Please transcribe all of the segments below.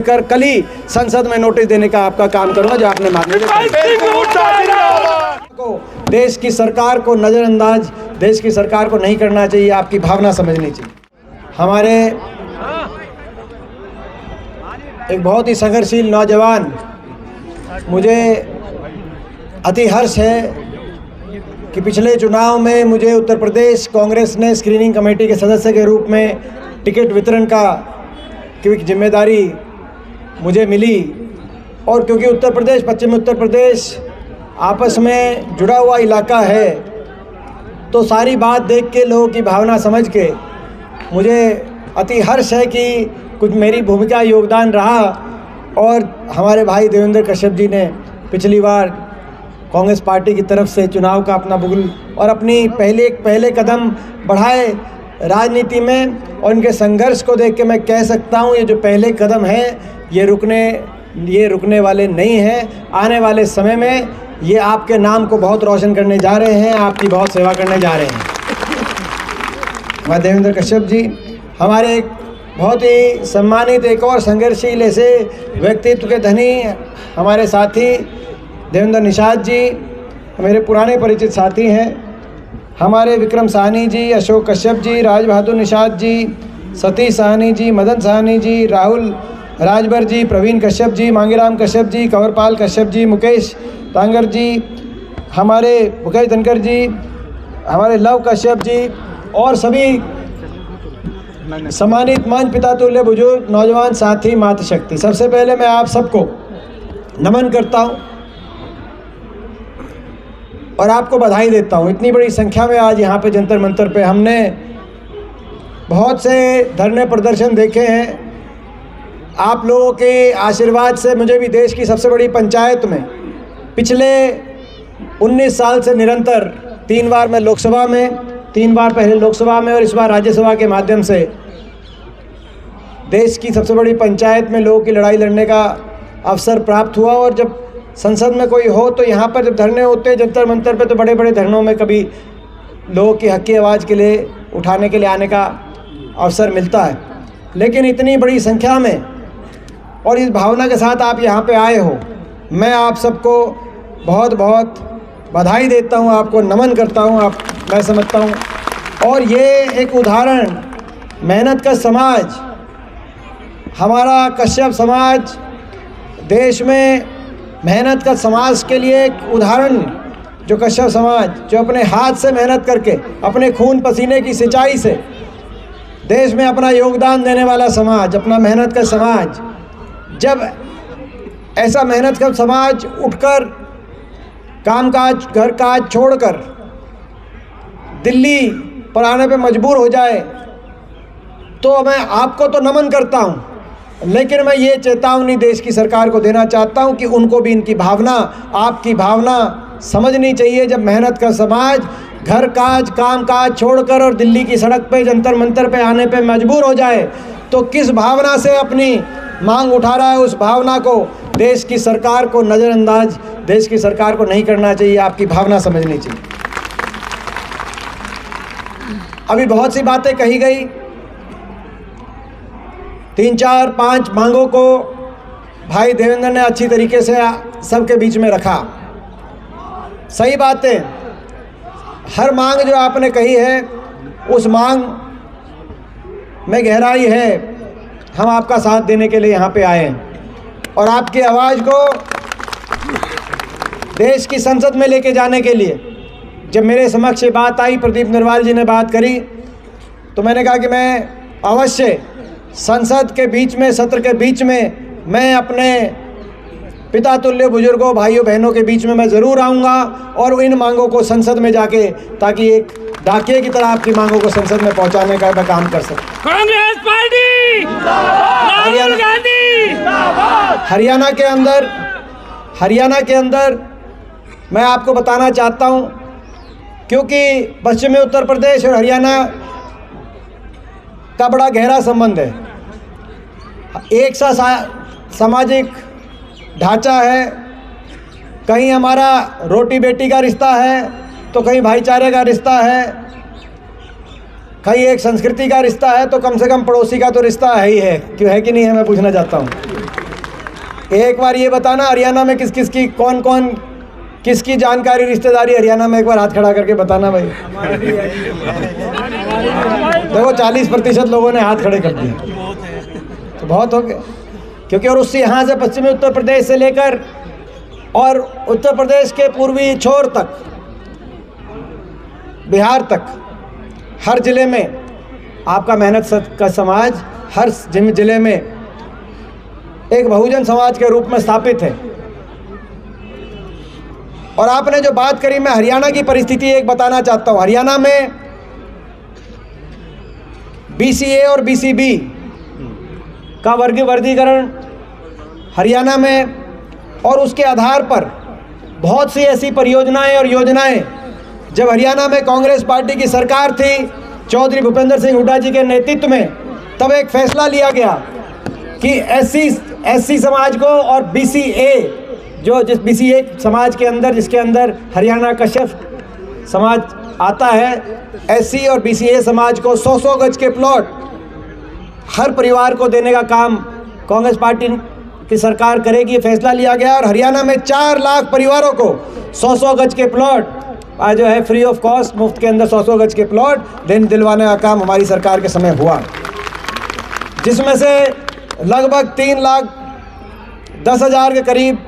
कर कल ही संसद में नोटिस देने का आपका काम करूंगा जो आपने मांगे। देश की सरकार को नज़रअंदाज, देश की सरकार को नहीं करना चाहिए, आपकी भावना समझनी चाहिए। हमारे एक बहुत ही संघर्षशील नौजवान, मुझे अति हर्ष है कि पिछले चुनाव में मुझे उत्तर प्रदेश कांग्रेस ने स्क्रीनिंग कमेटी के सदस्य के रूप में टिकट वितरण की जिम्मेदारी मुझे मिली। और क्योंकि उत्तर प्रदेश, पश्चिमी उत्तर प्रदेश आपस में जुड़ा हुआ इलाका है, तो सारी बात देख के, लोगों की भावना समझ के मुझे अति हर्ष है कि कुछ मेरी भूमिका योगदान रहा। और हमारे भाई देवेंद्र कश्यप जी ने पिछली बार कांग्रेस पार्टी की तरफ से चुनाव का अपना बुगल और अपनी पहले कदम बढ़ाए राजनीति में। और इनके संघर्ष को देख के मैं कह सकता हूँ, ये जो पहले कदम है ये रुकने वाले नहीं हैं। आने वाले समय में ये आपके नाम को बहुत रोशन करने जा रहे हैं, आपकी बहुत सेवा करने जा रहे हैं। मैं देवेंद्र कश्यप जी, हमारे एक बहुत ही सम्मानित, एक और संघर्षशील ऐसे व्यक्तित्व के धनी हमारे साथी देवेंद्र निषाद जी मेरे पुराने परिचित साथी हैं। हमारे विक्रम साहनी जी, अशोक कश्यप जी, राज बहादुर निषाद जी, सतीश साहनी जी, मदन साहनी जी, राहुल राजभर जी, प्रवीण कश्यप जी, मांगीराम कश्यप जी, कंवरपाल कश्यप जी, मुकेश तांगर जी, हमारे मुकेश धनकर जी, हमारे लव कश्यप जी और सभी सम्मानित मंच पिता तुल्य बुजुर्ग नौजवान साथी मातृशक्ति, सबसे पहले मैं आप सबको नमन करता हूं और आपको बधाई देता हूं। इतनी बड़ी संख्या में आज यहाँ पे जंतर मंतर पे हमने बहुत से धरने प्रदर्शन देखे हैं। आप लोगों के आशीर्वाद से मुझे भी देश की सबसे बड़ी पंचायत में पिछले 19 साल से निरंतर 3 बार मैं लोकसभा में, 3 बार पहले लोकसभा में और इस बार राज्यसभा के माध्यम से देश की सबसे बड़ी पंचायत में लोगों की लड़ाई लड़ने का अवसर प्राप्त हुआ। और जब संसद में कोई हो तो यहाँ पर जब धरने होते हैं जंतर मंतर पे, तो बड़े बड़े धरनों में कभी लोगों की हक की आवाज़ के लिए उठाने के लिए आने का अवसर मिलता है। लेकिन इतनी बड़ी संख्या में और इस भावना के साथ आप यहाँ पे आए हो, मैं आप सबको बहुत बहुत बधाई देता हूँ, आपको नमन करता हूँ। मैं समझता हूँ और ये एक उदाहरण, मेहनत का समाज, हमारा कश्यप समाज देश में मेहनत का समाज के लिए एक उदाहरण, जो कश्यप समाज जो अपने हाथ से मेहनत करके, अपने खून पसीने की सिंचाई से देश में अपना योगदान देने वाला समाज, अपना मेहनत का समाज, जब ऐसा मेहनत का समाज उठकर कामकाज, घर काज छोड़कर दिल्ली पर आने पे मजबूर हो जाए, तो मैं आपको तो नमन करता हूँ, लेकिन मैं ये चेतावनी देश की सरकार को देना चाहता हूँ कि उनको भी इनकी भावना, आपकी भावना समझनी चाहिए। जब मेहनत का समाज घर काज, काम काज छोड़कर और दिल्ली की सड़क पे, जंतर मंतर पे आने पे मजबूर हो जाए, तो किस भावना से अपनी मांग उठा रहा है, उस भावना को देश की सरकार को नज़रअंदाज, देश की सरकार को नहीं करना चाहिए, आपकी भावना समझनी चाहिए। अभी बहुत सी बातें कही गई, 3, 4, 5 मांगों को भाई देवेंद्र ने अच्छी तरीके से सबके बीच में रखा। सही बातें, हर मांग जो आपने कही है उस मांग में गहराई है। हम आपका साथ देने के लिए यहाँ पे आए हैं और आपकी आवाज़ को देश की संसद में लेके जाने के लिए जब मेरे समक्ष ये बात आई, प्रदीप नरवाल जी ने बात करी, तो मैंने कहा कि मैं अवश्य संसद के बीच में, सत्र के बीच में, मैं अपने पिता तुल्य बुजुर्गों, भाइयों बहनों के बीच में मैं ज़रूर आऊँगा और इन मांगों को संसद में जाके, ताकि एक डाकिए की तरह आपकी मांगों को संसद में पहुंचाने का मैं काम कर सकूं। कांग्रेस पार्टी, राहुल गांधी, हरियाणा के अंदर मैं आपको बताना चाहता हूं, क्योंकि पश्चिमी उत्तर प्रदेश और हरियाणा का बड़ा गहरा संबंध है। एक सा सामाजिक ढांचा है, कहीं हमारा रोटी बेटी का रिश्ता है, तो कहीं भाईचारे का रिश्ता है, कहीं एक संस्कृति का रिश्ता है, तो कम से कम पड़ोसी का तो रिश्ता है ही है, क्यों है कि नहीं है, मैं पूछना चाहता हूँ। एक बार ये बताना हरियाणा में किस किस की कौन कौन किसकी जानकारी रिश्तेदारी हरियाणा में, एक बार हाथ खड़ा करके बताना भाई। देखो 40% लोगों ने हाथ खड़े कर दिए, तो बहुत हो गया। क्योंकि और उससे यहाँ से पश्चिमी उत्तर प्रदेश से लेकर और उत्तर प्रदेश के पूर्वी छोर तक, बिहार तक, हर जिले में आपका मेहनत का समाज हर जिले में एक बहुजन समाज के रूप में स्थापित है। और आपने जो बात करी, मैं हरियाणा की परिस्थिति एक बताना चाहता हूँ। हरियाणा में BCA और BCB का वर्गीकरण हरियाणा में, और उसके आधार पर बहुत सी ऐसी परियोजनाएं और योजनाएं, जब हरियाणा में कांग्रेस पार्टी की सरकार थी चौधरी भूपेंद्र सिंह हुड्डा जी के नेतृत्व में, तब एक फैसला लिया गया कि SC समाज को और BCA जो जिस BCA समाज के अंदर, जिसके अंदर हरियाणा कश्यप समाज आता है, SC और BCA समाज को 100 गज के प्लॉट हर परिवार को देने का काम कांग्रेस पार्टी की सरकार करेगी, ये फैसला लिया गया। और हरियाणा में 4 लाख परिवारों को 100 गज के प्लॉट आज जो है फ्री ऑफ कॉस्ट, मुफ्त के अंदर 100 गज के प्लॉट दिलवाने का काम हमारी सरकार के समय हुआ, जिसमें से लगभग 3,10,000 के करीब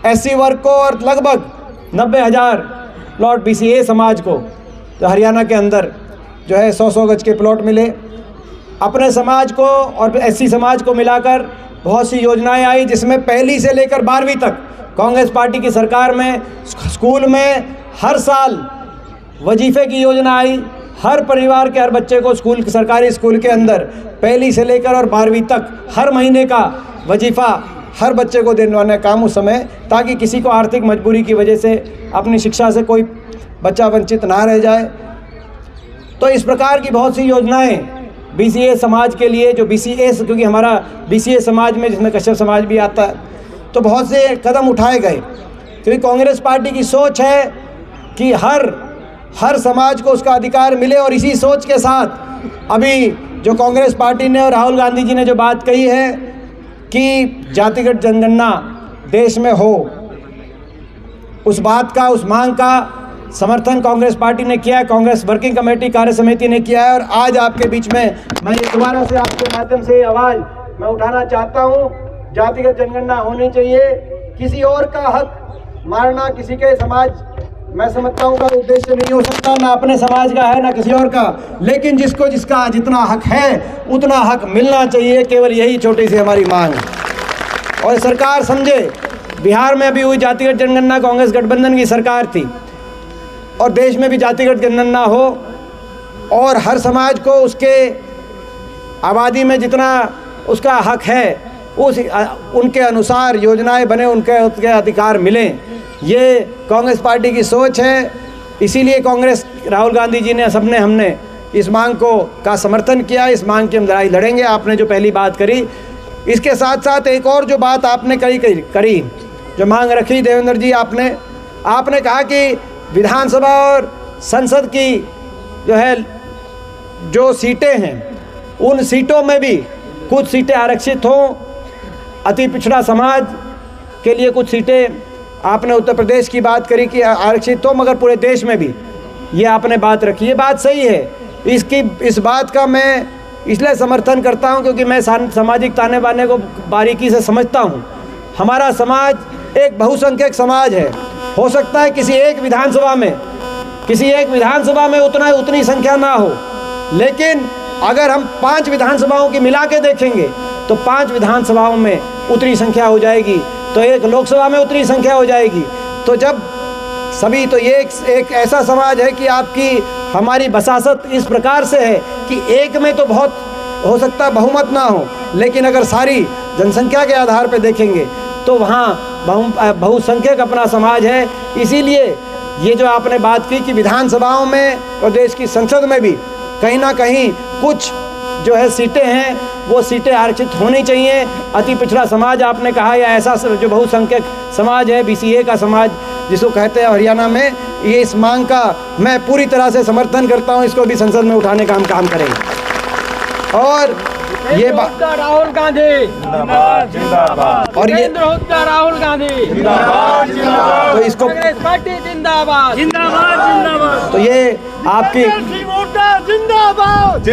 SC वर्ग को और लगभग 90,000 प्लॉट BCA समाज को, तो हरियाणा के अंदर जो है 100 गज के प्लॉट मिले। अपने समाज को और SC समाज को मिलाकर बहुत सी योजनाएं आई, जिसमें पहली से लेकर 12वीं तक कांग्रेस पार्टी की सरकार में स्कूल में हर साल वजीफे की योजना आई। हर परिवार के हर बच्चे को स्कूल, सरकारी स्कूल के अंदर पहली से लेकर और 12वीं तक हर महीने का वजीफा हर बच्चे को दिलवाने का काम उस समय, ताकि किसी को आर्थिक मजबूरी की वजह से अपनी शिक्षा से कोई बच्चा वंचित ना रह जाए। तो इस प्रकार की बहुत सी योजनाएं BCA समाज के लिए, जो BCA, क्योंकि हमारा BCA समाज में, जिसमें कश्यप समाज भी आता है, तो बहुत से कदम उठाए गए। क्योंकि कांग्रेस पार्टी की सोच है कि हर समाज को उसका अधिकार मिले, और इसी सोच के साथ अभी जो कांग्रेस पार्टी ने और राहुल गांधी जी ने जो बात कही है कि जातिगत जनगणना देश में हो, उस बात का, उस मांग का समर्थन कांग्रेस पार्टी ने किया है, कांग्रेस वर्किंग कमेटी कार्य समिति ने किया है। और आज आपके बीच में मैं ये दोबारा से आपके माध्यम से आवाज़ मैं उठाना चाहता हूँ, जातिगत जनगणना होनी चाहिए। किसी और का हक मारना किसी के समाज, मैं समझता हूँ, का उद्देश्य नहीं हो सकता, ना अपने समाज का है ना किसी और का, लेकिन जिसको जिसका जितना हक है उतना हक मिलना चाहिए। केवल यही छोटी सी हमारी मांग है। और सरकार समझे, बिहार में अभी हुई जातिगत जनगणना कांग्रेस गठबंधन की सरकार थी, और देश में भी जातिगत जनगणना हो, और हर समाज को उसके आबादी में जितना उसका हक है उस उनके अनुसार योजनाएं बने, उनके अधिकार मिलें। ये कांग्रेस पार्टी की सोच है। इसीलिए कांग्रेस, राहुल गांधी जी ने, सबने, हमने इस मांग का समर्थन किया। इस मांग की हम लड़ाई लड़ेंगे। आपने जो पहली बात करी, इसके साथ साथ एक और जो बात आपने करी जो मांग रखी देवेंद्र जी, आपने कहा कि विधानसभा और संसद की जो सीटें हैं, उन सीटों में भी कुछ सीटें आरक्षित हों, अति पिछड़ा समाज के लिए कुछ सीटें, आपने उत्तर प्रदेश की बात करी कि आरक्षित हो, मगर पूरे देश में भी ये आपने बात रखी। ये बात सही है। इस बात का मैं इसलिए समर्थन करता हूं क्योंकि मैं सामाजिक ताने बाने को बारीकी से समझता हूं। हमारा समाज एक बहुसंख्यक समाज है। हो सकता है किसी एक विधानसभा में उतनी संख्या ना हो, लेकिन अगर हम 5 विधानसभाओं की मिला के देखेंगे तो 5 विधानसभाओं में उतनी संख्या हो जाएगी, तो एक लोकसभा में उतनी संख्या हो जाएगी। तो जब सभी, तो ये एक ऐसा समाज है कि हमारी बसासत इस प्रकार से है कि एक में तो बहुत हो सकता है बहुमत ना हो, लेकिन अगर सारी जनसंख्या के आधार पर देखेंगे तो वहाँ बहुसंख्यक अपना समाज है। इसीलिए ये जो आपने बात की कि विधानसभाओं में और देश की संसद में भी कहीं ना कहीं कुछ जो है सीटें हैं, वो सीटें आरक्षित होनी चाहिए। अति पिछड़ा समाज आपने कहा, या ऐसा जो बहुसंख्यक समाज है, BCA का समाज जिसको कहते हैं हरियाणा में, ये इस मांग का मैं पूरी तरह से समर्थन करता हूँ। इसको भी संसद में उठाने का हम काम करेंगे। और ये राहुल गांधी जिंदाबाद, और ये राहुल गांधी तो इसको कांग्रेस पार्टी जिंदाबाद जिंदाबाद जिंदाबाद। तो ये आपकी जिंदाबाद जिंदाबाद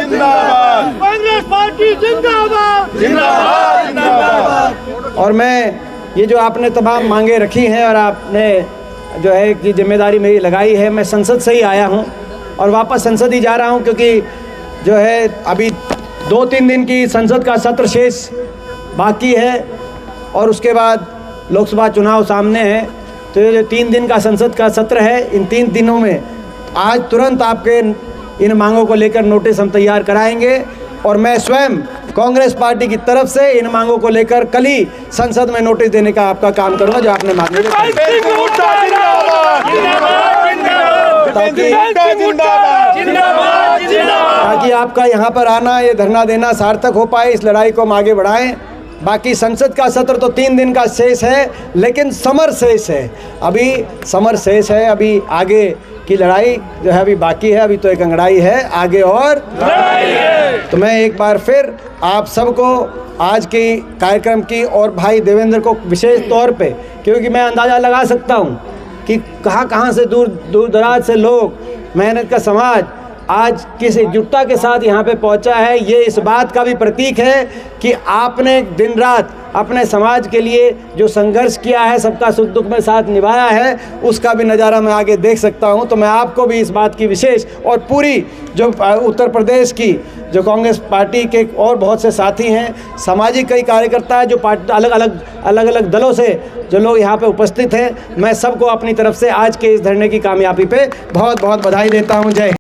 जिंदाबाद कांग्रेस पार्टी जिंदाबाद जिंदाबाद जिंदाबाद। और मैं ये जो आपने तमाम मांगे रखी हैं और आपने जो है कि जिम्मेदारी मेरी लगाई है, मैं संसद से ही आया हूँ और वापस संसद ही जा रहा हूँ, क्योंकि जो है अभी 2-3 दिन की संसद का सत्र शेष बाकी है और उसके बाद लोकसभा चुनाव सामने है। तो ये जो 3 दिन का संसद का सत्र है, इन 3 दिनों में आज तुरंत आपके इन मांगों को लेकर नोटिस हम तैयार कराएंगे और मैं स्वयं कांग्रेस पार्टी की तरफ से इन मांगों को लेकर कल ही संसद में नोटिस देने का आपका काम करूंगा जो आपने मांगे ताकि आपका यहाँ पर आना, ये धरना देना सार्थक हो पाए, इस लड़ाई को हम आगे बढ़ाएं। बाकी संसद का सत्र तो 3 दिन का शेष है, लेकिन समर शेष है, अभी समर शेष है, अभी आगे की लड़ाई जो है अभी बाकी है, अभी तो एक अंगड़ाई है, आगे और तो मैं एक बार फिर आप सबको आज के कार्यक्रम की और भाई देवेंद्र को विशेष तौर पे, क्योंकि मैं अंदाज़ा लगा सकता हूँ कि कहाँ से दूर दराज से लोग, मेहनत का समाज आज किस एकजुटता के साथ यहाँ पे पहुँचा है, ये इस बात का भी प्रतीक है कि आपने दिन रात अपने समाज के लिए जो संघर्ष किया है, सबका सुख दुख में साथ निभाया है, उसका भी नज़ारा मैं आगे देख सकता हूँ। तो मैं आपको भी इस बात की विशेष और पूरी जो उत्तर प्रदेश की जो कांग्रेस पार्टी के और बहुत से साथी हैं, सामाजिक कई कार्यकर्ता हैं जो अलग अलग दलों से जो लोग यहाँ पे उपस्थित हैं, मैं सबको अपनी तरफ से आज के इस धरने की कामयाबी पे बहुत बहुत बधाई देता हूँ। जय